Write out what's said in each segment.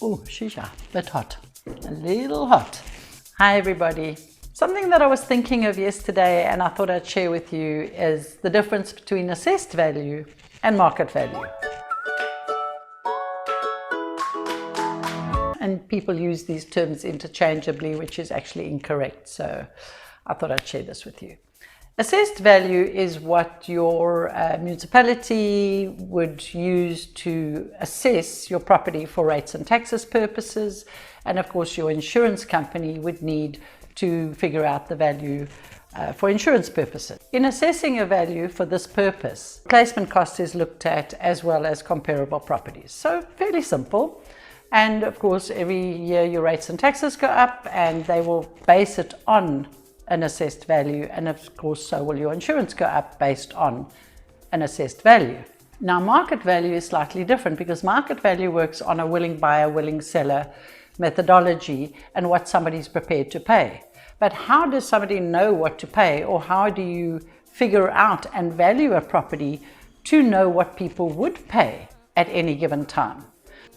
Oh, shisha, bit hot, a little hot. Hi everybody. Something that I was thinking of yesterday and I thought I'd share with you is the difference between assessed value and market value. And people use these terms interchangeably, which is actually incorrect. So I thought I'd share this with you. Assessed value is what your municipality would use to assess your property for rates and taxes purposes. And of course, your insurance company would need to figure out the value for insurance purposes. In assessing a value for this purpose, replacement cost is looked at as well as comparable properties. So fairly simple. And of course, every year your rates and taxes go up and they will base it on an assessed value, and of course so will your insurance go up based on an assessed value. Now market value is slightly different because market value works on a willing buyer, willing seller methodology and what somebody's prepared to pay. But how does somebody know what to pay, or how do you figure out and value a property to know what people would pay at any given time?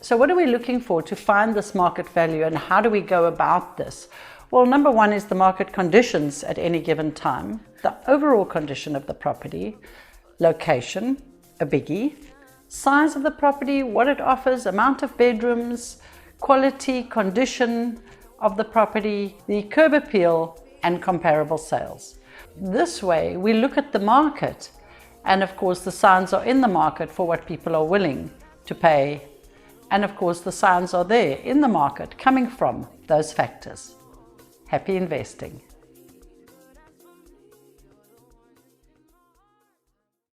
So what are we looking for to find this market value, and how do we go about this? Well, number one is the market conditions at any given time, the overall condition of the property, location, a biggie, size of the property, what it offers, amount of bedrooms, quality, condition of the property, the curb appeal, and comparable sales. This way, we look at the market, and of course the signs are in the market for what people are willing to pay, and of course the signs are there in the market coming from those factors. Happy investing.